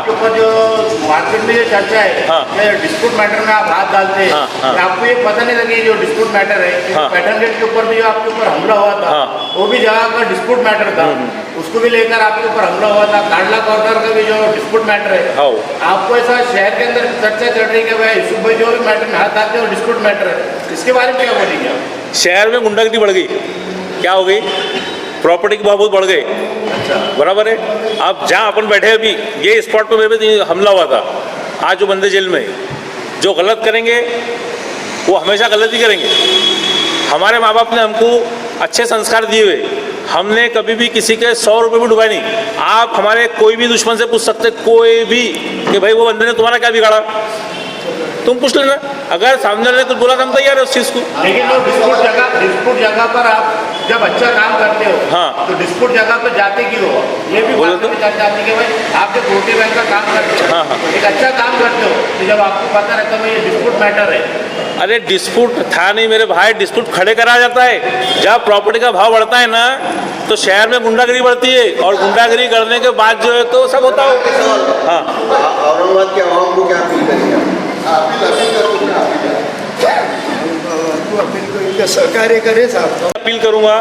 आपके ऊपर जो मार्केट में जो चर्चा है, हाँ। डिस्प्यूट मैटर में आप हाथ डालते हैं, आपको ये पता नहीं लगी जो डिस्प्यूट मैटर है, पैटर्न गेट के ऊपर भी जो आपके ऊपर हमला हुआ था, वो भी जगह का डिस्प्यूट मैटर था, उसको भी लेकर आपके ऊपर हमला हुआ था। कांडला कॉर्नर का भी जो डिस्प्यूट मैटर है, आपको ऐसा शहर के अंदर चर्चा चल रही है कि भाई यूसुफ भाई जो भी मैटर में हाथ डालते हैं वो डिस्प्यूट मैटर है, इसके बारे में क्या बोलेंगे आप? शहर में गुंडागर्दी बढ़ गई, क्या हो गई, प्रॉपर्टी के भाव बहुत बढ़ गए। अच्छा, बराबर है। अब जहाँ अपन बैठे अभी ये स्पॉट पे मेरे पे हमला हुआ था, आज जो बंदे जेल में, जो गलत करेंगे वो हमेशा गलत ही करेंगे। हमारे माँ बाप ने हमको अच्छे संस्कार दिए हुए, हमने कभी भी किसी के 100 रुपये भी डुबाए नहीं। आप हमारे कोई भी दुश्मन से पूछ सकते, कोई भी, कि भाई वो बंदे ने तुम्हारा क्या बिगाड़ा, तुम पूछ लेना। अगर सामने वाले ने कुछ बोला तो हम तैयार है उस चीज़ को। लेकिन वो डिस्प्यूट जगह पर आप जब अच्छा काम करते हो, हाँ, तो डिस्प्यूट जगह पर जाते क्यों हो? ये भी बोलो तो। चर्चा आती है कि भाई आप जब वोटिंग बैंक का काम करते हो, हाँ, हाँ। एक अच्छा काम करते हो, तो जब आपको पता रहता है ये डिस्प्यूट मैटर है। अरे डिस्प्यूट था नहीं मेरे भाई, डिस्प्यूट खड़े करा जाता है। जब प्रॉपर्टी का भाव बढ़ता है ना, तो शहर में गुंडागिरी बढ़ती है, और गुंडागिरी करने के बाद जो है तो सब होता हो। हाँ, औरंगाबाद के आवाम को क्या अपील करेंगे? सरकारें करे साहब। अपील करूंगा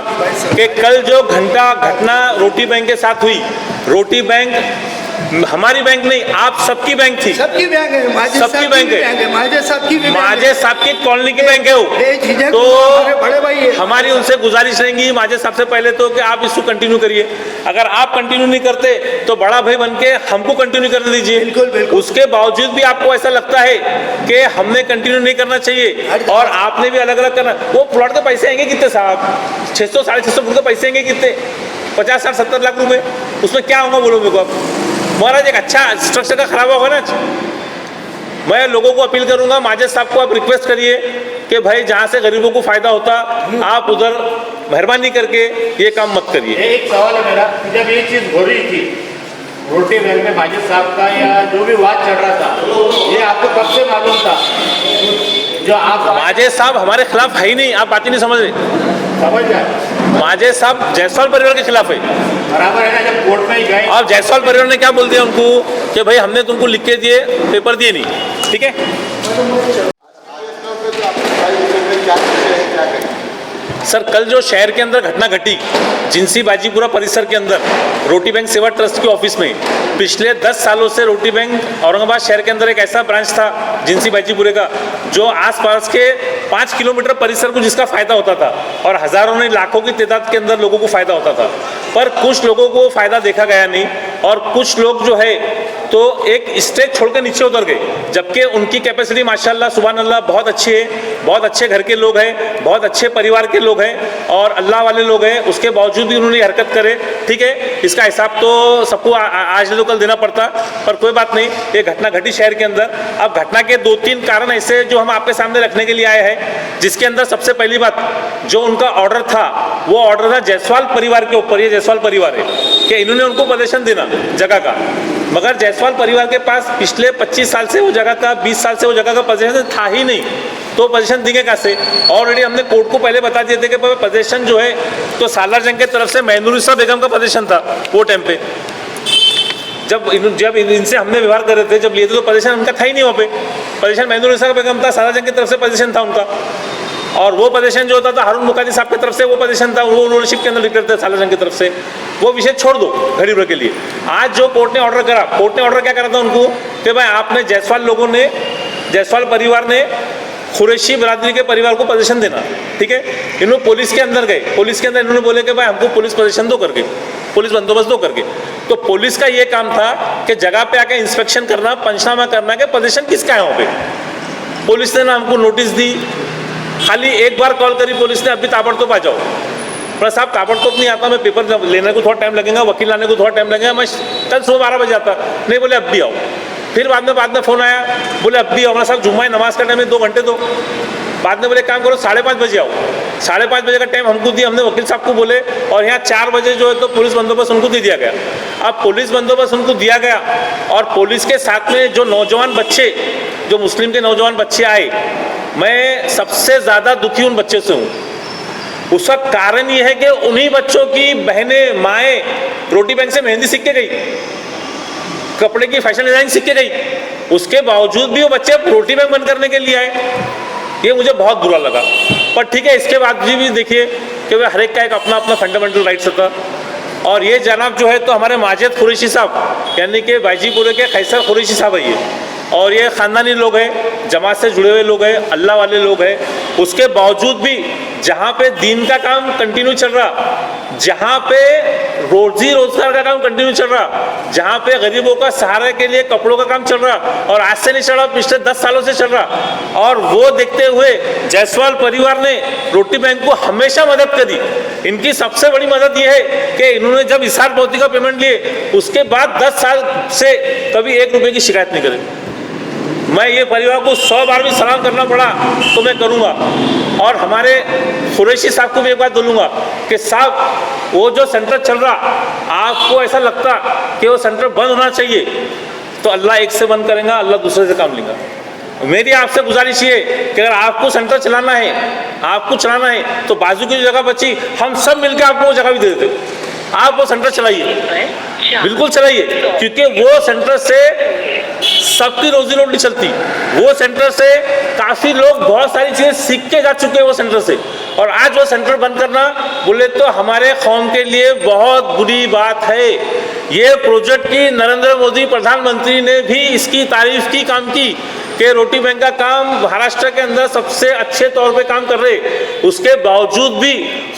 कि कल जो घटना रोटी बैंक के साथ हुई, रोटी बैंक हमारी बैंक नहीं, आप सबकी बैंक थी, सबकी बैंक है, सबकी बैंक है, माजे साहब की भी माजे साहब की कॉलोनी की बैंक है वो। तो बड़े भाई है। हमारी उनसे गुजारिश रहेंगी माजे साहब से पहले तो कि आप इसको कंटिन्यू करिए। अगर आप कंटिन्यू नहीं करते तो बड़ा भाई बन के हमको कंटिन्यू करने दीजिए। बिल्कुल, बिल्कुल। उसके बावजूद भी आपको ऐसा लगता है कि हमने कंटिन्यू नहीं करना चाहिए और आपने भी अलग अलग करना, वो प्लॉट के पैसे आएंगे कितने साहब? 600 650 फुट के पैसे आएंगे कितने? 50 60 70 लाख रुपए, उसमें क्या होगा बोलो मेरे को आप? महाराज एक अच्छा स्ट्रक्चर का खराब होगा ना। मैं लोगों को अपील करूंगा, माजिद साहब को आप रिक्वेस्ट करिए कि भाई जहां से गरीबों को फायदा होता आप उधर मेहरबानी करके ये काम मत करिए। एक सवाल है मेरा, जब ये चीज़ हो रही थी रोटी बैंक में माजिद साहब का या जो भी वाद चल रहा था, ये आपको कब से मालूम था? जो आप माजिद साहब हमारे खिलाफ है ही नहीं, आप बात ही नहीं समझ रहे। समझ जाए, माजिद साहब जायसवाल परिवार के खिलाफ है। बराबर है ना, जब कोर्ट में ही गए और जायसवाल परिवार ने क्या बोल दिया उनको कि भाई हमने तुमको लिख के दिए, पेपर दिए नहीं, ठीक है। सर कल जो शहर के अंदर घटना घटी जिंसी बाजीपुरा परिसर के अंदर रोटी बैंक सेवा ट्रस्ट के ऑफिस में, पिछले 10 सालों से रोटी बैंक औरंगाबाद शहर के अंदर एक ऐसा ब्रांच था जिंसी बाजीपुरे का जो आसपास के 5 किलोमीटर परिसर को जिसका फ़ायदा होता था और हज़ारों नहीं लाखों की तादाद के अंदर लोगों को फ़ायदा होता था। पर कुछ लोगों को फ़ायदा देखा गया नहीं और कुछ लोग जो है तो एक स्टेज छोड़कर नीचे उतर गए, जबकि उनकी कैपेसिटी माशाल्लाह सुभान अल्लाह बहुत अच्छी है, बहुत अच्छे घर के लोग हैं, बहुत अच्छे परिवार के लोग हैं और अल्लाह वाले लोग हैं। उसके बावजूद भी उन्होंने हरकत करे, ठीक है, इसका हिसाब तो सबको आज नहीं तो कल देना पड़ता, पर कोई बात नहीं, ये घटना घटी शहर के अंदर। अब घटना के 2-3 कारण ऐसे जो हम आपके सामने रखने के लिए आए हैं, जिसके अंदर सबसे पहली बात जो उनका ऑर्डर था वो ऑर्डर था जायसवाल परिवार के ऊपर। ये जायसवाल परिवार है कि इन्होंने उनको पोजीशन देना जगह का, मगर जायसवाल परिवार के पास पिछले 25 साल से वो जगह का, 20 साल से वो जगह का पोजीशन था ही नहीं, तो पोजीशन देंगे कैसे? ऑलरेडी हमने कोर्ट को पहले बता दिए थे कि पोजीशन जो है तो सालार जंग की तरफ से महनूरिसा बेगम का पोजीशन था वो टाइम पे। जब इनसे हमने व्यवहार कर रहे थे, जब लिए थे तो पोजीशन उनका था ही नहीं वहाँ पे, पोजीशन महनूरिसा बेगम था, सालार जंग की तरफ से पोजीशन था उनका। और वो पोजीशन जो होता था हारून मुकादी साहब की तरफ से वो पोजीशन था, वो ओनरशिप के अंदर लिख रहे थे सालार जंग की तरफ से। वो विषय छोड़ दो घड़ी भर के लिए। आज जो कोर्ट ने ऑर्डर करा, कोर्ट ने ऑर्डर क्या करा था उनको कि भाई आपने जायसवाल लोगों ने, जायसवाल परिवार ने कुरैशी बरादरी के परिवार को पोजीशन देना, ठीक है। इन्होंने पुलिस के अंदर गए, पुलिस के अंदर इन्होंने बोले कि भाई हमको पुलिस पोजीशन दो करके, पुलिस बंदोबस्त दो करके। तो पुलिस का ये काम था कि जगह पे आके इंस्पेक्शन करना, पंचनामा करना कि पोजीशन किसका है वहाँ पे। पुलिस ने ना हमको नोटिस दी, खाली एक बार कॉल करी पुलिस ने, अभी ताबड़तोड़ आ जाओ। पर साहब ताबड़तोड़ नहीं आता, मैं पेपर लेने को थोड़ा टाइम लगेगा, वकील लाने को थोड़ा टाइम लगेगा, मैं कल सुबह 12 बजे आता। नहीं, बोले अब भी आओ। फिर बाद में फ़ोन आया, बोले अब भी आओ। साहब जुम्मा नमाज का टाइम है, 2 घंटे दो। बाद में बोले काम करो 5:30 बजे आओ। 5:30 बजे का टाइम हमको दिया, हमने वकील साहब को बोले, और यहाँ 4 बजे जो है तो पुलिस बंदोबस्त उनको दे दिया गया। अब पुलिस बंदोबस्त उनको दिया गया और पुलिस के साथ में जो नौजवान बच्चे, जो मुस्लिम के नौजवान बच्चे आए, मैं सबसे ज़्यादा दुखी उन बच्चे से हूँ। उसका कारण ये है कि उन्हीं बच्चों की बहनें, माएँ रोटी बैंक से मेहंदी सीख के गई। कपड़े की फैशन डिजाइन सीख के गई, उसके बावजूद भी वो बच्चे रोटी बैंक बंद करने के लिए आए। ये मुझे बहुत बुरा लगा। पर ठीक है, इसके बाद भी देखिए कि वे हर एक का एक अपना अपना फंडामेंटल राइट्स होता। और ये जनाब जो है तो हमारे माजिद कुरैशी साहब यानी कि बाजीपुरे के खैसर कुरैशी साहब है ये, और ये ख़ानदानी लोग हैं, जमात से जुड़े हुए लोग हैं, अल्लाह वाले लोग हैं। उसके बावजूद भी जहाँ पे दीन का काम कंटिन्यू चल रहा, जहाँ पे रोजी रोजगार का काम कंटिन्यू चल रहा, जहाँ पे गरीबों का सहारे के लिए कपड़ों का काम चल रहा, और आज से नहीं चल रहा, पिछले 10 सालों से चल रहा, और वो देखते हुए जायसवाल परिवार ने रोटी बैंक को हमेशा मदद करी। इनकी सबसे बड़ी मदद ये है कि इन्होंने जब इसार पौती का पेमेंट लिए उसके बाद 10 साल से कभी 1 रुपये की शिकायत नहीं करी। मैं ये परिवार को 100 बार भी सलाम करना पड़ा तो मैं करूँगा। और हमारे कुरैशी साहब को भी एक बात बोलूँगा कि साहब वो जो सेंटर चल रहा, आपको ऐसा लगता कि वो सेंटर बंद होना चाहिए, तो अल्लाह एक से बंद करेगा, अल्लाह दूसरे से काम लेगा। मेरी आपसे गुजारिश ये कि अगर आपको सेंटर चलाना है, आपको चलाना है, तो बाजू की जो जगह बची हम सब मिलकर आपको वो जगह भी दे देते, आप वो सेंटर चलाइए, बिल्कुल चलाइए, क्योंकि वो सेंटर से सबकी रोजी रोटी चलती। वो सेंटर से काफ़ी लोग बहुत सारी चीज़ें सीख के जा चुके हैं वो सेंटर से, और आज वो सेंटर बंद करना बोले तो हमारे कौम के लिए बहुत बुरी बात है। ये प्रोजेक्ट की नरेंद्र मोदी प्रधानमंत्री ने भी इसकी तारीफ की, काम की कि रोटी बैंक का काम महाराष्ट्र के अंदर सबसे अच्छे तौर पे काम कर रहे। उसके बावजूद भी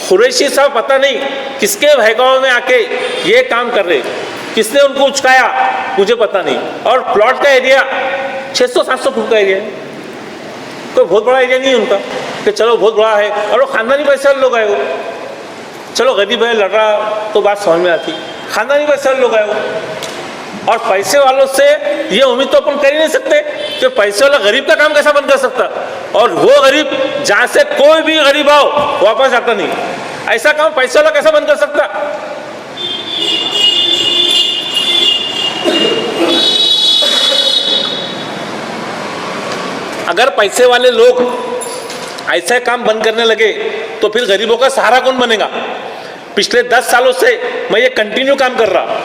कुरैशी साहब पता नहीं किसके बहकावे में आके ये काम कर रहे, किसने उनको उचकाया मुझे पता नहीं। और प्लॉट का एरिया 600-700 फुट का एरिया है, कोई बहुत बड़ा एरिया नहीं है उनका कि चलो बहुत बड़ा है, और वो खानदानी पैसे वाले लोग आए हो। चलो गरीब है लड़ रहा तो बात समझ में आती, खानदानी पैसे वाले लोग आए हो, और पैसे वालों से ये उम्मीद तो अपन कर ही नहीं सकते कि पैसे वाला गरीब का काम कैसा बंद कर सकता, और वो गरीब जहाँ से कोई भी गरीब आओ वापस आता नहीं, ऐसा काम पैसे वाला कैसा बंद कर सकता। अगर पैसे वाले लोग ऐसा काम बंद करने लगे तो फिर गरीबों का सहारा कौन बनेगा। पिछले 10 सालों से मैं ये कंटिन्यू काम कर रहा,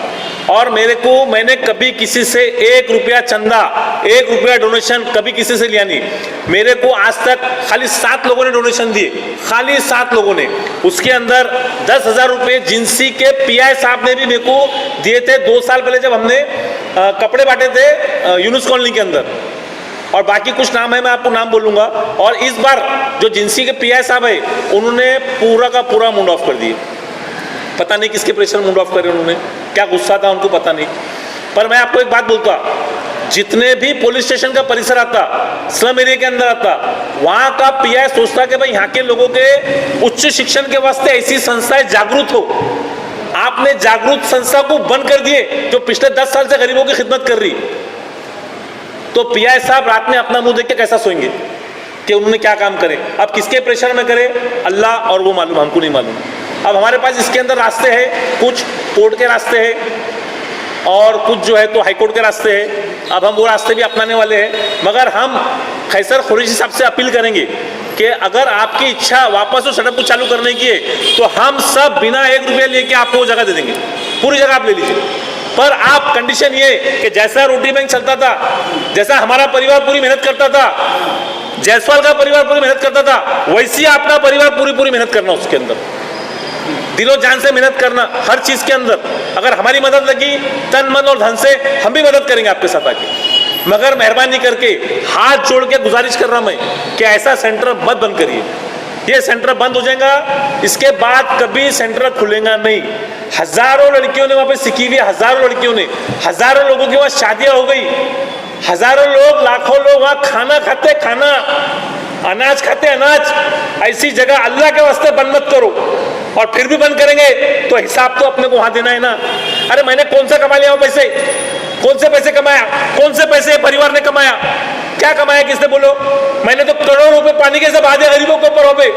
और मैंने कभी किसी से 1 रुपया चंदा, 1 रुपया डोनेशन कभी किसी से लिया नहीं। मेरे को आज तक खाली 7 लोगों ने डोनेशन दिए, खाली 7 लोगों ने। उसके अंदर 10,000 रुपये जिंसी के PI साहब ने भी मेरे को दिए थे 2 साल पहले जब हमने कपड़े बांटे थे यूनुस कॉलोनी के अंदर, और बाकी कुछ नाम है मैं आपको नाम बोलूँगा। और इस बार जो जिंसी के PI साहब है उन्होंने पूरा का पूरा मूड ऑफ कर दिए, पता नहीं किसके प्रेशर मूड ऑफ करे उन्होंने, क्या गुस्सा था उनको पता नहीं। पर मैं आपको एक बात बोलता, जितने भी पुलिस स्टेशन का परिसर आता, स्लम एरिया के अंदर आता, वहाँ का PI सोचता कि भाई यहाँ के लोगों के उच्च शिक्षण के वास्ते ऐसी संस्थाएं जागरूक हो। आपने जागरूक संस्था को बंद कर दिए जो पिछले 10 साल से गरीबों की खिदमत कर रही, तो PI साहब रात में अपना मुंह देख के कैसा सोएंगे कि उन्होंने क्या काम करे। अब किसके प्रेशर में करे अल्लाह और वो मालूम, हमको नहीं मालूम। अब हमारे पास इसके अंदर रास्ते हैं, कुछ कोर्ट के रास्ते हैं और कुछ जो है तो हाई कोर्ट के रास्ते हैं। अब हम वो रास्ते भी अपनाने वाले हैं, मगर हम खैसर कुरैशी साहब से अपील करेंगे कि अगर आपकी इच्छा वापस उस सड़क को चालू करने की है तो हम सब बिना 1 रुपया लेके आपको वो जगह दे देंगे, पूरी जगह आप ले लीजिए। पर आप कंडीशन ये कि जैसा रोटी बैंक चलता था, जैसा हमारा परिवार पूरी मेहनत करता था, जायसवाल का परिवार पूरी मेहनत करता था, वैसी आपका परिवार पूरी मेहनत करना, उसके अंदर दिलो जान से मेहनत करना हर चीज के अंदर। अगर हमारी मदद लगी तन मन और धन से, हम भी मदद करेंगे आपके साथ आके। मगर मेहरबानी करके हाथ जोड़ के गुजारिश कर रहा मैं कि ऐसा सेंटर मत बंद करिए। ये सेंटर बंद हो जाएगा, इसके बाद कभी सेंटर खुलेगा नहीं। हजारों लड़कियों ने वहाँ पे सीखी हुई, हजारों लड़कियों ने, हजारों लोगों की वहाँ शादियाँ हो गई, हजारों लोग, लाखों लोग वहाँ खाना खाते, खाना, अनाज खाते, अनाज। ऐसी जगह अल्लाह के वास्ते बंद मत करो, और फिर भी बंद करेंगे तो हिसाब तो अपने को वहाँ देना है ना। अरे मैंने कौन सा कमा लिया वो पैसे, कौन से पैसे कमाया, कौन से पैसे परिवार ने कमाया, क्या कमाया किसने बोलो। मैंने तो करोड़ों रुपए पानी के सब आधे गरीबों के ऊपर हो गए।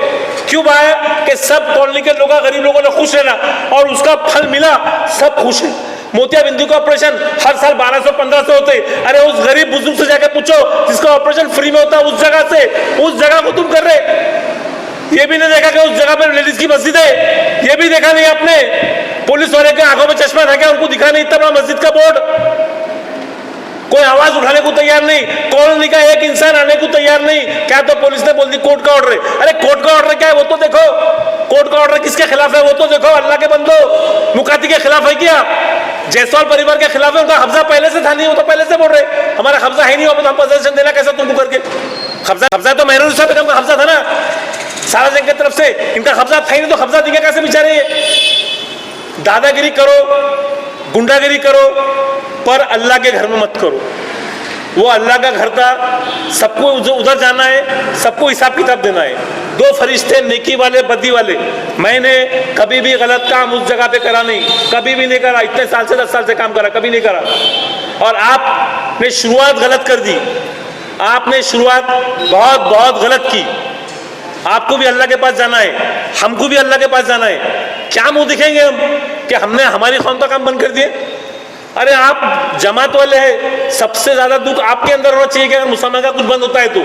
क्यों बहाया कि सब कॉलोनी के लोग, गरीब लोगों ने खुश रहना, और उसका फल मिला, सब खुश है। मोतिया बिंदु का ऑपरेशन हर साल 1200-1500 होते। अरे उस गरीब बुजुर्ग से जाकर पूछो जिसका ऑपरेशन फ्री में होता, उस जगह को तुम कर रहे। ये भी नहीं देखा कि उस जगह पर लेडीज की मस्जिद है, ये भी देखा नहीं आपने। पुलिस वाले के आंखों में चश्मा था क्या, उनको दिखा नहीं इतना बड़ा मस्जिद का बोर्ड। कोई आवाज उठाने को तैयार नहीं, कॉलोनी का एक इंसान आने को तैयार नहीं। क्या तो पुलिस ने बोल दी कोर्ट का ऑर्डर है। अरे कोर्ट का ऑर्डर क्या है वो तो देखो, कोर्ट का ऑर्डर किसके खिलाफ है वो तो देखो। अल्लाह के बंदो, मुकाती के खिलाफ है क्या? जायसवाल परिवार के खिलाफ है। उनका कब्जा पहले से था नहीं, वो तो पहले से बोल रहे हमारा कब्जा है नहीं, वो हम पोजीशन देना कैसा तुमको करके? कब्जा तो मेहरून साहब का कब्जा था ना सार्वजनिक की तरफ से, इनका कब्जा था ही नहीं तो कब्जा दिखे कैसे बेचारे? दादागिरी करो, गुंडागिरी करो, पर अल्लाह के घर में मत करो। वो अल्लाह का घर था, सबको उधर जाना है, सबको हिसाब किताब देना है। दो फरिश्ते नेकी वाले बदी वाले। मैंने कभी भी गलत काम उस जगह पे करा नहीं, कभी भी नहीं करा। इतने साल से 10 साल से काम करा, कभी नहीं करा। और आपने शुरुआत गलत कर दी, आपने शुरुआत बहुत बहुत गलत की। आपको भी अल्लाह के पास जाना है, हमको भी अल्लाह के पास जाना है। क्या मुंह दिखेंगे हम कि हमने हमारी कौम का काम बंद कर दिए? अरे आप जमात वाले हैं, सबसे ज्यादा दुख आपके अंदर होना चाहिए कि अगर मुसलमान का कुछ बंद होता है तो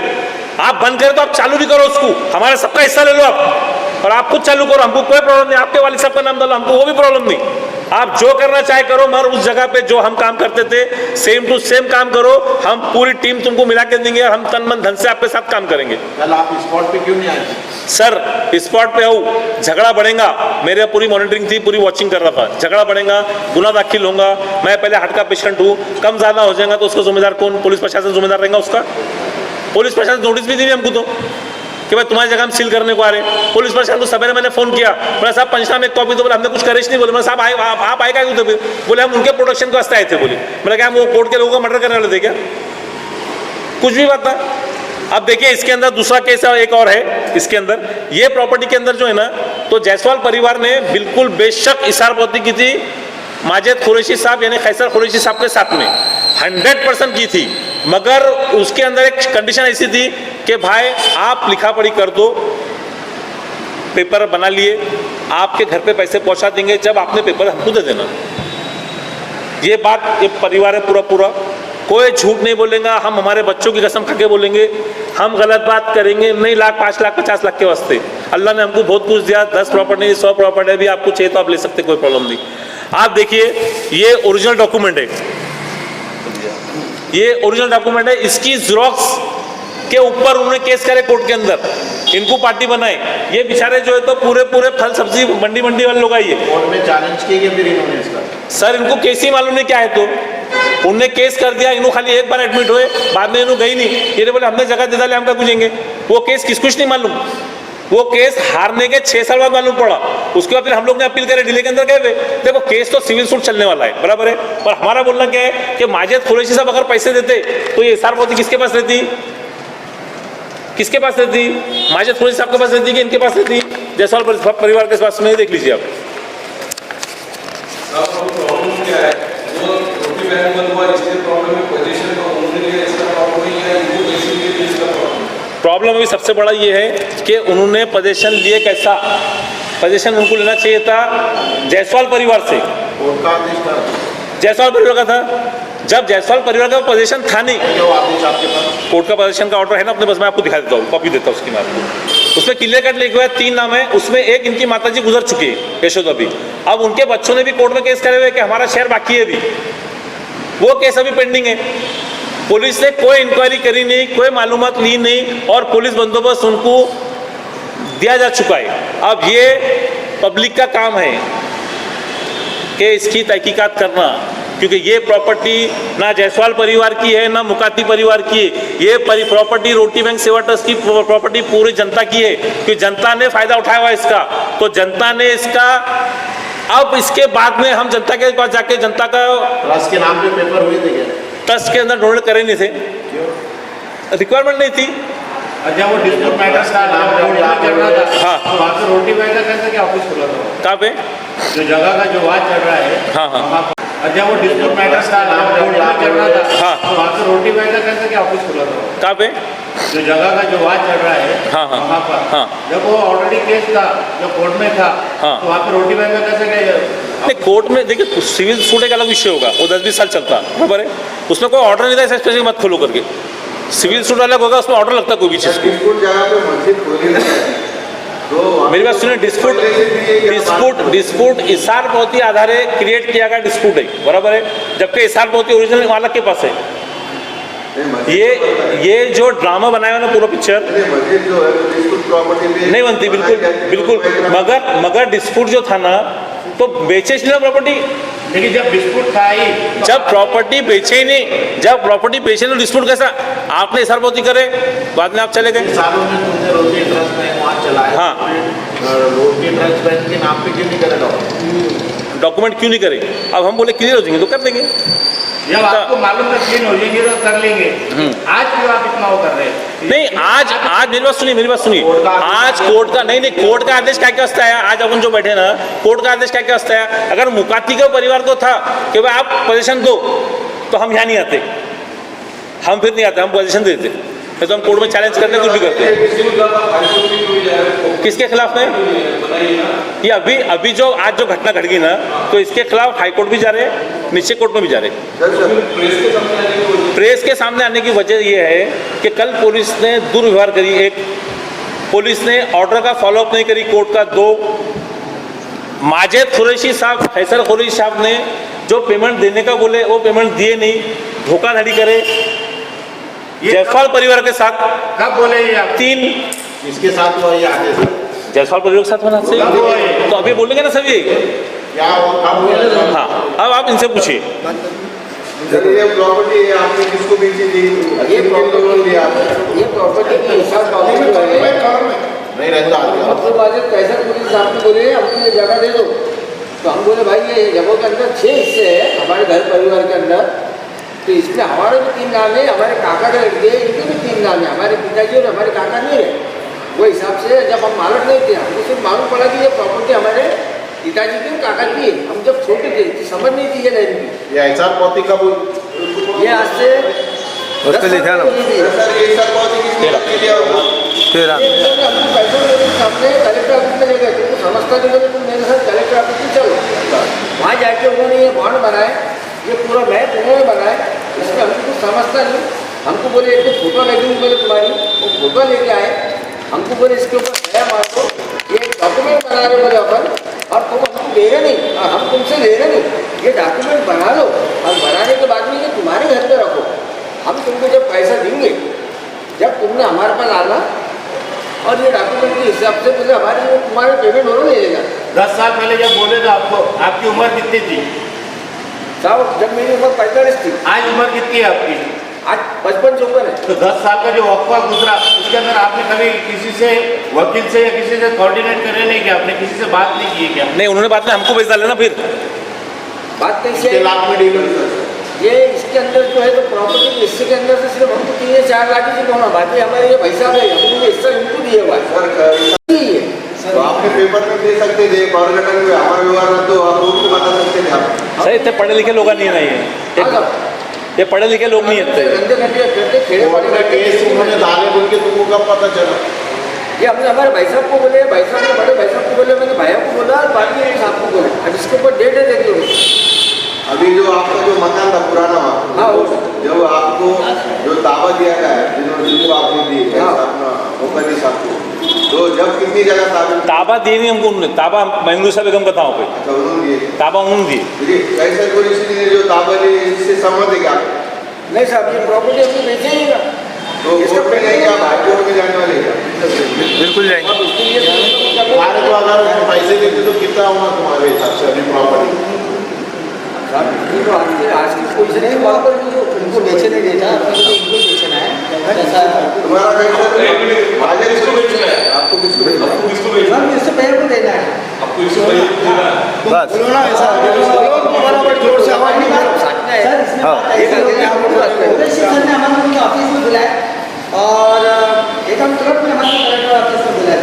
आप बंद करें तो आप चालू भी करो उसको, हमारा सबका हिस्सा ले लो आप, और आप खुद चालू करो, हमको कोई प्रॉब्लम नहीं। आपके वाले साहब का नाम डालो, हमको वो भी प्रॉब्लम नहीं। आप जो करना चाहे करो, मगर उस जगह पे जो हम काम करते थे सेम टू सेम काम करो। हम पूरी टीम तुमको मिला के देंगे, हम तन मन धन से आपके साथ काम करेंगे। कल आप स्पॉट पे क्यों नहीं आए? सर स्पॉट पे आऊँ, झगड़ा बढ़ेगा। मेरे पूरी मॉनिटरिंग थी, पूरी वॉचिंग कर रहा था। झगड़ा बढ़ेगा, गुना दाखिल होगा। मैं पहले हार्ट का पेशेंट हूँ, कम ज्यादा हो जाएगा तो उसका जिम्मेदार कौन? पुलिस प्रशासन जिम्मेदार रहेगा उसका। पुलिस प्रशासन नोटिस भी दी हमको तो कि भाई तुम्हारी जगह हम सील करने को आ रहे हैं। पुलिस प्रशासन को सवेरे मैंने फोन किया, बोला साहब पंचनामे एक कॉपी तो, बोले हमने कुछ करे नहीं। बोले साहब आप आए क्या? बोले हम उनके प्रोटेक्शन के वास्ते आए थे। बोले मैंने क्या हम वो कोर्ट के लोगों का मर्डर करने वाले थे क्या? कुछ भी बात था। अब देखिए इसके अंदर दूसरा केस एक और है। इसके अंदर ये प्रॉपर्टी के अंदर जो है ना, तो जायसवाल परिवार ने बिल्कुल बेशक इशारपोती की थी माजिद कुरैशी साहब यानी खैसर कुरैशी साहब के साथ में 100% की थी, मगर उसके अंदर एक कंडीशन ऐसी थी कि भाई आप लिखा पढ़ी कर दो, पेपर बना लिए, आपके घर पे पैसे पहुंचा देंगे, जब आपने पेपर हमको दे देना। ये बात ये परिवार है पूरा, कोई झूठ नहीं बोलेगा। हम हमारे बच्चों की कसम खा के बोलेंगे, हम गलत बात करेंगे नहीं। 1 लाख 5 लाख 50 लाख के वास्ते अल्लाह ने हमको बहुत कुछ दिया। 10 प्रॉपर्टी 100 प्रॉपर्टी भी आपको चाहिए तो आप ले सकते, कोई प्रॉब्लम नहीं। आप देखिए ये ओरिजिनल डॉक्यूमेंट है, ये ओरिजिनल डॉक्यूमेंट है। इसकी ज़ेरॉक्स के ऊपर उन्होंने केस करे कोर्ट के अंदर, इनको पार्टी बनाए। ये बेचारे जो है तो पूरे फल सब्जी मंडी वाले लोग आइए। कोर्ट में चैलेंज किए फिर इन्होंने इसका? सर इनको केस ही मालूम नहीं क्या है, तो उनने केस कर दिया। इन्हों खाली एक बार एडमिट हुए, बाद में इन्हों गई नहीं। ये बोले हमने जगह दे डाले, हम क्या पूछेंगे? वो केस किस कुछ नहीं मालूम। वो केस हारने के 6 साल बाद मालूम पड़ा। उसके बाद फिर हम लोग ने अपील करे, डिले के अंदर गए हुए। देखो केस तो सिविल सूट चलने वाला है, बराबर है, पर हमारा बोलना क्या है कि माजिद कुरैशी साहब अगर पैसे देते तो ये इशारपोती किसके पास रहती? किसके पास रहती? माजिद कुरैशी साहब के पास रहती कि इनके पास रहती? जायसवाल परिवार के पास में देख लीजिए आप। प्रॉब्लम क्या है? वो रोटी बैंक बंद हुआ, इसलिए प्रॉब्लम है। पोजीशन का उन्होंने लिया, इसका प्रॉब्लम नहीं है। इनको पैसे लिए तो इसका प्रॉब्लम अभी सबसे बड़ा ये है कि उन्होंने पोजीशन लिए कैसा? पोजीशन उनको लेना चाहिए था जायसवाल परिवार से। कोर्ट का आदेश था, जायसवाल परिवार का था। जब जायसवाल परिवार का पोजीशन था नहीं, जो आदेश आपके पास? कोर्ट का पोजीशन का ऑर्डर है ना अपने पास, मैं आपको दिखा देता हूँ, कॉपी देता हूँ उसकी। मैं आपको उसमें क्लियर कट लिखे हुए 3 नाम है, उसमें एक इनकी माताजी गुजर चुकी है यशोदा भी। अब उनके बच्चों ने भी कोर्ट में केस करे हुए कि हमारा शेयर बाकी है, अभी वो केस अभी पेंडिंग है। पुलिस ने कोई इंक्वायरी करी नहीं, कोई मालूमात ली नहीं, और पुलिस बंदोबस्त उनको दिया जा चुका है। अब ये पब्लिक का काम है कि इसकी तहकीकात करना, क्योंकि ये प्रॉपर्टी ना जायसवाल परिवार की है ना मुकाती परिवार की है। ये प्रॉपर्टी रोटी बैंक सेवा ट्रस्ट की प्रॉपर्टी पूरी जनता की है, क्योंकि जनता ने फायदा उठाया हुआ इसका। तो जनता ने इसका, अब इसके बाद में हम जनता के पास जाके जनता का ट्रस्ट के नाम पे पेपर हुए थे क्या? ट्रस्ट के अंदर डोनेट करे नहीं थे, रिक्वायरमेंट नहीं थी। अच्छा वो डिस्प्यूट मैटर था, कोर्ट में चल रहा था। हाँ। तो वहाँ पे रोटी बैंक का कैसे क्या ऑफिस खुला था? कहाँ पे? जो जगह का जो वाद चल रहा है। हाँ, हाँ। वहाँ पे- अच्छा वो डिस्प्यूट मैटर था, कोर्ट में चल रहा था। हाँ। तो वहाँ पे रोटी बैंक का कैसे क्या ऑफिस खुला था? कहाँ पे? जो जगह का जो वाद चल रहा है। हाँ, हाँ। वहाँ पर हाँ। जब वो ऑलरेडी केस था, जो कोर्ट में था। हाँ। तो वहाँ पे रोटी बैंक का कैसे गए? नहीं, कोर्ट में देखिए सिविल सूट एक अलग विषय होगा, वो 10-20 साल चलता, बराबर है। उसमें कोई ऑर्डर नहीं था स्पेशली मत खोलो करके। सिविल सूट अलग होगा, उसमें ऑर्डर लगता है कोई भी चीज़ को। डिस्प्यूट जगह पे मस्जिद खोली नहीं है। तो मेरी बात सुनिए, डिस्प्यूट इशारपोती आधारे क्रिएट किया गया डिस्प्यूट है, बराबर है, जबकि इशारपोती ओरिजिनल मालक के पास है। ये जो ड्रामा बनाया है ना पूरा पिक्चर मस्जिद जो है डिस्प्यूट प्रॉपर्टी पे नहीं बनती, बिल्कुल मगर डिस्प्यूट जो था ना तो बेचे इसलिए प्रॉपर्टी, लेकिन जब डिस्प्यूट था ही जब प्रॉपर्टी बेचे ही नहीं, जब प्रॉपर्टी बेचे नहीं डिस्प्यूट कैसा? आपने सरबोती करे, बाद में आप चले गए। सालों में तुमने रोटी ट्रस्ट बैंक वहाँ चलाया, हाँ। रोटी ट्रस्ट बैंक के नाम पे क्यों नहीं करेगा? डॉक्यूमेंट क्यों नहीं करे? अब हम बोले क्लियर हो जाएंगे तो कर देंगे। जब आपको मालूम है क्लीन हो जाएंगे तो कर लेंगे। आज क्यों आप इतना वो कर रहे हैं? नहीं, आज मेरी बात सुनिए, आज कोर्ट का नहीं कोर्ट का आदेश क्या क्या वास्ते आया? आज अपन जो बैठे ना, कोर्ट का आदेश क्या क्या वास्ते आया? अगर मुकाती के परिवार को था कि भाई आप पोजीशन दो तो हम यहाँ नहीं आते, हम फिर नहीं आते, हम पोजीशन देते, तो हम कोर्ट में चैलेंज करते कुछ भी करते। किसके खिलाफ है ये? अभी जो आज जो घटना घट गई ना, तो इसके खिलाफ हाई कोर्ट भी जा रहे हैं, नीचे कोर्ट में भी जा रहे हैं। प्रेस के सामने आने की वजह यह है कि कल पुलिस ने दुर्व्यवहार करी, पुलिस ने ऑर्डर का फॉलोअप नहीं करी कोर्ट का। 2 माजिद कुरैशी साहब, फैसल कुरैशी साहब ने जो पेमेंट देने का बोले वो पेमेंट दिए नहीं, धोखाधड़ी करे जायसवाल परिवार के साथ। कब बोले ये आप? 3 इसके साथ हुआ ये आगे से जायसवाल परिवार के साथ बना से तो अभी बोलेंगे ना सभी। क्या कब हुआ? हाँ, अब आप इनसे पूछिए। ये प्रॉपर्टी है आपने किसको बेची थी? ये प्रॉपर्टी दिया ये प्रॉपर्टी की हिसाब नहीं रहता। सबसे पहले पैसा पुलिस साहब ने बोले हमको ये जगह दे दो, तो हम बोले भाई ये जगहों के अंदर 6 हिस्से है हमारे घर परिवार के अंदर, तो इसमें हमारे भी 3 नाम है, हमारे काका के लड़के इनके भी 3 नाम है, हमारे पिताजी और हमारे काका नहीं है। वो हिसाब से जब हम मालूम नहीं थे, हमको सिर्फ मालूम पड़ा कि ये प्रॉपर्टी हमारे पिताजी की और काका की है। हम जब छोटे थे तो समझ नहीं थी ये लाइन की। ये ऐसा पौती कब ये आज से उस पे लिखा ना सर, ये सब पौती किसने दिया होगा? हमको पैसे सामने कलेक्टर ऑफिस में ले गए, तुमको समझता नहीं बोले तुम मेरे साथ कलेक्टर ऑफिस में चलो। वहाँ जाके उन्होंने ये बॉन्ड बनाए, ये पूरा मैप उन्होंने बनाए, इसमें हमको कुछ समझता नहीं। हमको बोले एक तो फोटो लगेगी बोले तुम्हारी, वो फोटो लेके आए, हमको बोले इसके ऊपर दया मार दो, ये डॉक्यूमेंट बना रहे बोले अपन, और तुम हमको ले रहे नहीं और हम तुमसे ले रहे नहीं, ये डॉक्यूमेंट बना लो और बनाने के बाद में ये तुम्हारे घर पे रखो, हम तुमको जब पैसा देंगे जब तुमने हमारे पास आना और ये डॉक्यूमेंट के हिसाब से बोले हमारे तुम्हारे पेमेंट हो ले लेगा। 10 साल पहले जब बोले तो आपको आपकी उम्र कितनी थी? साहब जब मेरी उम्र 45 थी, आज उम्र कितनी है आपकी? आज 55-54 है। तो 10 साल का जो वक्फा गुजरा उसके अंदर आपने कभी किसी से वकील से या किसी से कोऑर्डिनेट करे नहीं क्या? आपने किसी से बात नहीं की क्या? नहीं, उन्होंने बाद में हमको भेज डाला ना फिर। बात कैसे कितने लाख में डील हुई सर? ये इसके अंदर जो है तो प्रॉपर्टी के हिस्से के अंदर से सिर्फ हमको 3 या 4 लाख ही होना, बाकी हमारे ये पैसा है हमको हिस्सा इनको दिए हुआ है। तो आपने पेपर में दे सकते थे, कॉर्पोरेटर में हमारा व्यवहार है तो आप उनको बता सकते थे आप। सर इतने पढ़े लिखे लोग नहीं है, ये पढ़े लिखे लोग नहीं है। गंदे गंदे करते खेड़े कोर्ट में केस उन्होंने डाले बोल के तुमको कब पता चला? ये हमने हमारे भाई साहब को बोले, भाई साहब ने बड़े भाई साहब को बोले, मैंने भैया को बोला और बाकी एक साहब को बोला, अब इसके ऊपर डेट है देखिए। अभी जो आपका जो मकान था पुराना हाँ, जब आपको जो ताबा दिया गया है जिनको आपने दी है हाँ। अपना मुकद्दी साहब को, तो जब कितनी जगह ताबा दिए नहीं हमको उन्होंने, ताबा महंगू साहब बेगम बताओ पे अच्छा उन्होंने दिए ताबा उन्होंने दिए। कैसे कोई इसलिए जो ताबा दी इससे सहमत है क्या? नहीं साहब ये प्रॉपर्टी हमने बेचे ही ना, तो कोर्ट में जाएंगे आप, हाई कोर्ट में जाने वाले क्या? बिल्कुल जाएंगे। अब उसके लिए तुम्हारे को अगर पैसे देते तो कितना होगा तुम्हारे हिसाब से अभी प्रॉपर्टी? तो आज की पोजीशन है वहाँ पर उनको बेचने देना, इनको बेचना है जैसा तुम्हारा कैसे मालिक किसको बेचना है? आपको किसको बेचना है? किसको भेजना है? इससे पहले को देना है। आपको इसको भेजना है? बस जोर से आवाज नहीं मारो, साधना है। सर ने हमारे उनके ऑफिस में बुलाया और एक हम तुरंत में हमारे कलेक्टर ऑफिस में बुलाया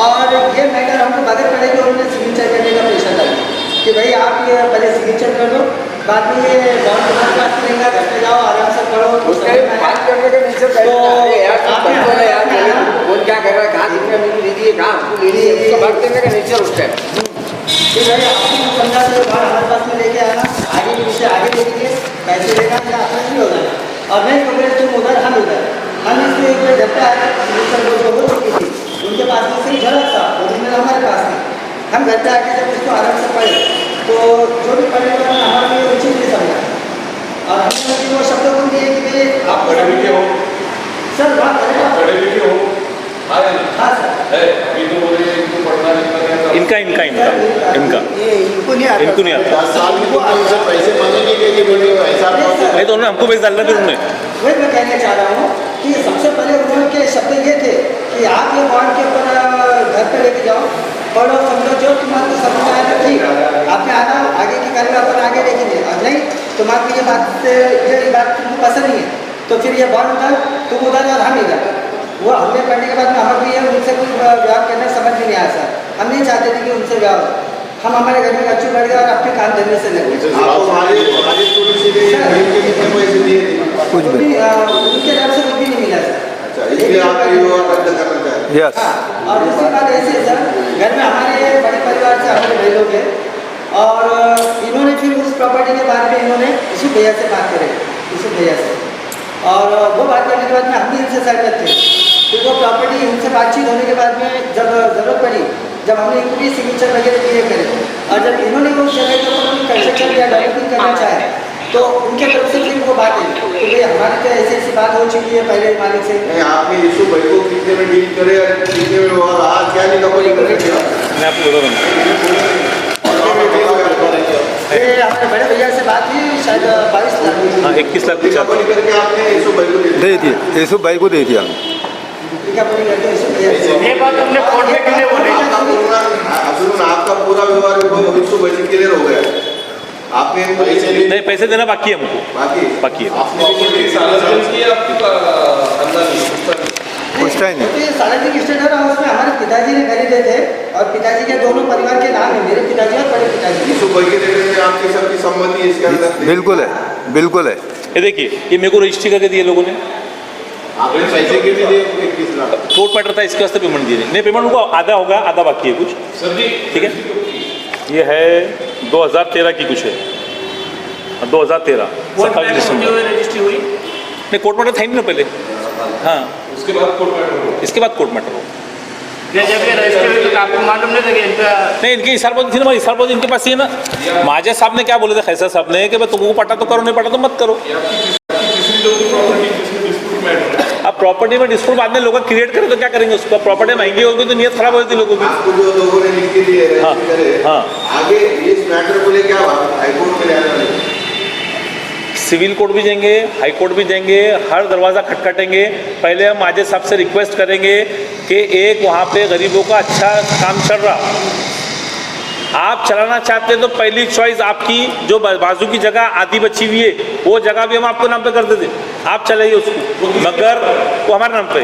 और ये मैटर हमको मदद करेगी, उन्होंने सिग्नेचर करने का प्रेशर डाला कि भाई आप ये पहले सिग्नेचर कर दो, बाद में ये बॉन्ड तुम्हारे पास मिलेगा, घर पे जाओ आराम से पढ़ो। बात करने के नीचे कौन क्या कर रहा है, कहाँ जितने मिली लीजिए, कहाँ आपको ले लीजिए, बात करने का नीचे उठता है कि भाई आपको समझा तो बाहर हमारे पास में लेके आना, आगे के विषय आगे ले लीजिए, पैसे लेना या अपना भी हो जाना और नहीं तो फिर तुम उधर हम इधर। हम इसमें एक बार घटना है जो हो चुकी थी, उनके पास में सिर्फ झलक था, ओरिजिनल हमारे पास नहीं। हम घर पे आके जब उसको आराम से पढ़े तो जो भी पढ़ेगा हमारे लिए उचित नहीं समझा, और हमने उनको वो शब्द बोल दिए कि भाई आप पढ़े लिखे हो, सर बात करें आप। पढ़े लिखे हो, हाँ या नहीं? हाँ सर। है, अभी तो बोले इनको पढ़ना लिखना नहीं आता। इनका ये इनको नहीं आता। इनको नहीं आता 10 साल में तुमने उनसे पैसे मांगेंगे कि बोले ऐसा नहीं तो उन्होंने हमको भेज डालना फिर उन्होंने वही मैं कहने चाह रहा हूँ कि सबसे पहले उन्होंने शब्द ये थे कि आप ये बॉन्ड के ऊपर घर पे लेके जाओ, पढ़ो, समझो, जो तुम्हारे समझ में आया तो ठीक, आपने आना आगे की कार्य अपन आगे देखेंगे, और नहीं तुम्हारे ये बात तुमको पसंद नहीं है तो फिर ये बॉन्ड उधर, तुम उधर और हम इधर। वो हमने पढ़ने के बाद में हमें भी है उनसे कुछ व्यवहार करने समझ में नहीं आया सर। हम नहीं चाहते थे कि उनसे व्यवहार, हम हमारे घर में बच्चों बैठ गए और अपने काम धंधे से लगे। आपको हमारे स्टूडेंट से भी गरीब के कितने पैसे दिए थे? कुछ भी उनके तरफ से कुछ भी नहीं मिला सर। अच्छा, इसलिए आप ये व्यवहार रद्द करना चाहते हैं? हाँ, और दूसरी बात ऐसी है सर, घर में हमारे बड़े परिवार से हमारे भाई लोग हैं, और इन्होंने फिर उस प्रॉपर्टी के बाद में इन्होंने यूसुफ भैया से बात करे, यूसुफ भैया से, और वो बात करने के बाद में हम भी इनसे सहमत थे। फिर वो प्रॉपर्टी इनसे बातचीत होने के बाद में जब ज़रूरत पड़ी, जब हमने इनको भी सिग्नेचर वगैरह किए करे, और जब इन्होंने वो जगह के ऊपर कंस्ट्रक्शन या डेवलपमेंट करना चाहे तो उनके तरफ से फिर वो बात है कि भाई हमारी तो ऐसी ऐसी बात हो चुकी है पहले मालिक से। नहीं, आपने यूसुफ भाई को कितने में डील करे और कितने में व्यवहार रहा, क्या नहीं कपड़ी करेंगे आप? मैं आपको बता दूँ ये हमारे बड़े भैया से बात हुई, शायद 22 लाख हुई। हाँ 21 लाख कुछ कपड़ी करके आपने यूसुफ भाई को दे दिया, यूसुफ भाई को दे दिया। कपड़ी करके यूसुफ भैया से। ये बात हमने कोर्ट में क्यों नहीं बोली? आपका पूरा व्यवहार यूसुफ भाई से क्लियर हो गया, आपने पैसे लिए नहीं पैसे देना बाकी है हमको, बाकी है प्रॉपर्टी सार्वजनिक की है आपकी खानदानी? पूछता ही नहीं। तो ये सार्वजनिक स्टेट है ना, उसमें हमारे पिताजी ने खरीदे थे, और पिताजी के दोनों परिवार के नाम है, मेरे पिताजी और बड़े पिताजी। यूसुफ भाई के देने में आपकी सबकी सम्मति है इसके अंदर? बिल्कुल है, बिल्कुल है। ये देखिए ये मेरे को रजिस्ट्री करके दिए लोगों ने, आपने पैसे के भी दिए 21 लाख। कोर्ट मैटर था इसके वास्ते पेमेंट दिए नहीं, पेमेंट उनको आधा होगा, आधा बाकी है कुछ। सर जी, ठीक है, ये है 2013 की कुछ है, 2013 रजिस्ट्री हुई, नहीं कोर्ट मैटर था ही नहीं ना पहले। हाँ उसके बाद कोर्ट मैटर हुआ। इसके बाद कोर्ट मैटर हो ये जब ये रजिस्टर हुई तो आपको मालूम नहीं था कि इनका नहीं, इनकी इसारबंदी थी ना, इसारबंदी इनके पास ही है ना। माजे साहब ने क्या बोले थे, खैसर साहब ने कि भाई तुमको पटा तो करो, नहीं पटा तो मत करो। ये आपकी तीसरी जो प्रॉपर्टी जिसमें डिस्प्यूट मैटर है, अब प्रॉपर्टी में डिस्प्यूट बाद में लोग क्रिएट करें तो क्या करेंगे, उसको प्रॉपर्टी महंगी होगी तो नीयत खराब हो जाती लोगों की। आपको जो लोगों ने लिख के दिए हाँ, रजिस्ट्री करे, हाँ। आगे इस मैटर को लेकर आप हाईकोर्ट में ले आना नहीं? सिविल कोर्ट भी जाएंगे, हाई कोर्ट भी जाएंगे, हर दरवाज़ा खटखटेंगे। पहले हम माजे साहब से रिक्वेस्ट करेंगे कि एक वहाँ पे गरीबों का अच्छा काम चल रहा, आप चलाना चाहते हैं तो पहली चॉइस आपकी जो बाजू की जगह आधी बची हुई है वो जगह भी हम आपको नाम पे कर देते, आप चलाइए उसको, मगर वो हमारे नाम पे।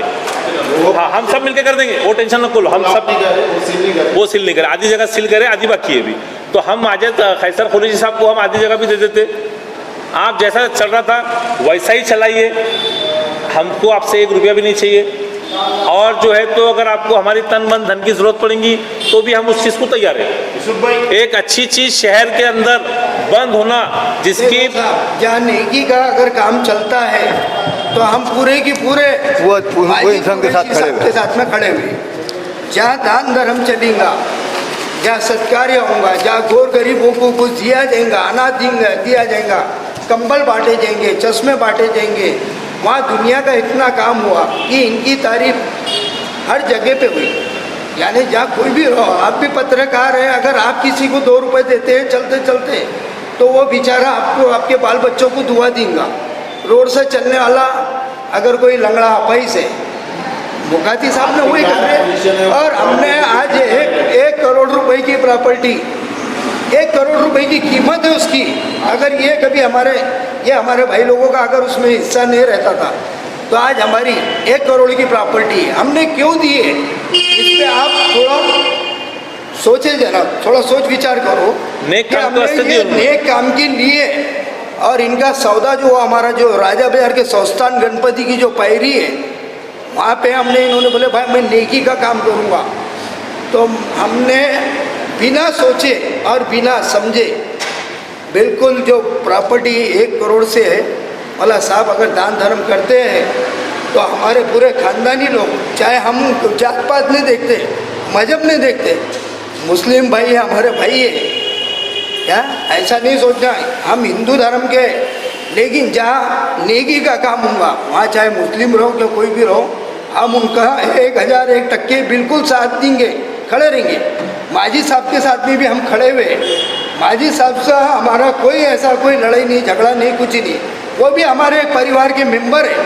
हाँ हम सब मिलकर कर देंगे, वो टेंशन न लो, हम सब वो सील नहीं करे, आधी जगह सील करे, आधी बाकी है अभी। तो हम माजे खैसर खोलीजी साहब को हम आधी जगह भी दे देते, आप जैसा चल रहा था वैसा ही चलाइए, हमको आपसे 1 रुपया भी नहीं चाहिए। और जो है तो अगर आपको हमारी तन मन धन की जरूरत पड़ेगी तो भी हम उस चीज़ को तैयार हैं। यूसुफ भाई एक अच्छी चीज़ शहर के अंदर बंद होना जिसकी जहाँ नेकी का अगर काम चलता है तो हम पूरे की पूरे वो इंसान के साथ खड़े हुए। के साथ में खड़े हुए। जहाँ दान धर्म चलेगा, जहाँ सत्कार्य होगा, जहाँ गोर गरीबों को कुछ दिया जाएगा, अनाज दिया जाएगा, कंबल बांटे जाएंगे, चश्मे बांटे जाएंगे, वहाँ दुनिया का इतना काम हुआ कि इनकी तारीफ हर जगह पे हुई। यानी जहाँ कोई भी हो, आप भी पत्रकार हैं, अगर आप किसी को 2 रुपए देते हैं चलते चलते तो वो बेचारा आपको आपके बाल बच्चों को दुआ देगा। रोड से चलने वाला अगर कोई लंगड़ा अपाई से मुखाती साहब ने वही कर रहे। और हमने आज 1 करोड़ रुपए की प्रॉपर्टी, 1 करोड़ रुपए की कीमत है उसकी, अगर ये कभी हमारे भाई लोगों का अगर उसमें हिस्सा नहीं रहता था तो आज हमारी 1 करोड़ की प्रॉपर्टी है। हमने क्यों दी है, इस पे आप थोड़ा सोचे जरा, थोड़ा सोच विचार करो। नेक कि काम हमने वास्ते ये दी नेक काम के लिए, और इनका सौदा जो हमारा जो राजा बाजार के संस्थान गणपति की जो पैरी है वहाँ पे हमने, इन्होंने बोले भाई मैं नेकी का काम करूँगा, तो हमने बिना सोचे और बिना समझे बिल्कुल जो प्रॉपर्टी 1 करोड़ से है, वाला साहब अगर दान धर्म करते हैं तो हमारे पूरे खानदानी लोग, चाहे हम जात पात नहीं देखते, मजहब नहीं देखते, मुस्लिम भाई है हमारे भाई है, क्या ऐसा नहीं सोचना है। हम हिंदू धर्म के लेकिन जहाँ नेकी का काम होगा वहाँ चाहे मुस्लिम रहो या कोई भी रहो, हम उनका 1001% बिल्कुल साथ देंगे, खड़े रहेंगे। माजी साहब के साथ में भी हम खड़े हुए हैं। माजी साहब से हमारा कोई ऐसा कोई लड़ाई नहीं, झगड़ा नहीं, कुछ नहीं। वो भी हमारे परिवार के मेंबर है।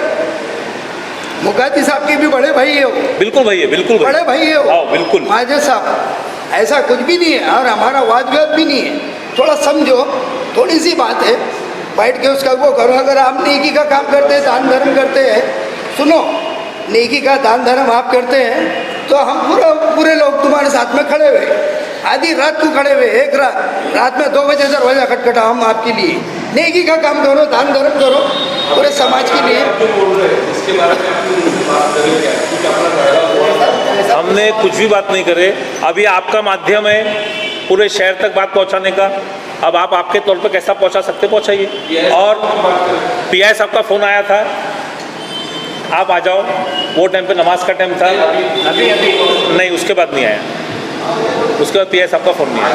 मुकाती साहब के भी बड़े भाई है वो। बिल्कुल भाई है, बिल्कुल बड़े भाई है हाँ, वो बिल्कुल। माजे साहब, ऐसा कुछ भी नहीं है और हमारा वाद विवाद भी नहीं है। थोड़ा समझो, थोड़ी सी बात है, बैठ के उसका वो करो। अगर आप नेकी का काम करते हैं, दान धर्म करते हैं, सुनो, नेकी का दान धर्म आप करते हैं तो हम पूरे लोग तुम्हारे साथ में खड़े हुए। आधी रात को खड़े हुए, एक रात में 2 बजे दरवाजा खटखटा हम आपके लिए। नेकी का काम करो, दान धर्म करो पूरे समाज के लिए। जो बोल रहे हैं इसके बारे में आप बात करें क्या, क्योंकि अपना पहला हुआ था। हमने कुछ भी बात नहीं करे। अभी आपका माध्यम है पूरे शहर तक बात पहुंचाने का। अब आप आपके तौर पे कैसा पहुंचा सकते पहुंचाइए। और पीआई साहब का फ़ोन आया था, आप आ जाओ, वो टाइम पे नमाज का टाइम था। अभी नहीं, उसके बाद नहीं आया। उसके बाद पीआई साहब का फ़ोन नहीं आया।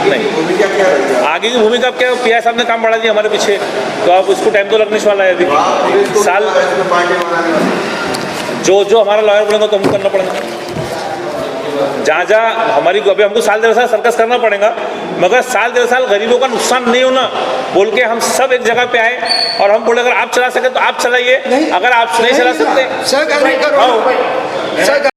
नहीं, भूमिका क्या रहेगी? आगे की भूमिका क्या, पीआई साहब ने काम बढ़ा दिया हमारे पीछे, तो अब उसको टाइम तो लगने वाला है अभी। साल पार्टी बनाने वाले जो हमारा लॉयर बोलेगा तो हमको करना पड़ेगा। जहाँ हमारी अभी हमको साल 1.5 साल सर्कस करना पड़ेगा, मगर साल 1.5 साल गरीबों का नुकसान नहीं होना बोल के हम सब एक जगह पे आए और हम बोले अगर आप चला सके तो आप चलाइए, अगर आप नहीं चला सकते सहकार्य करो।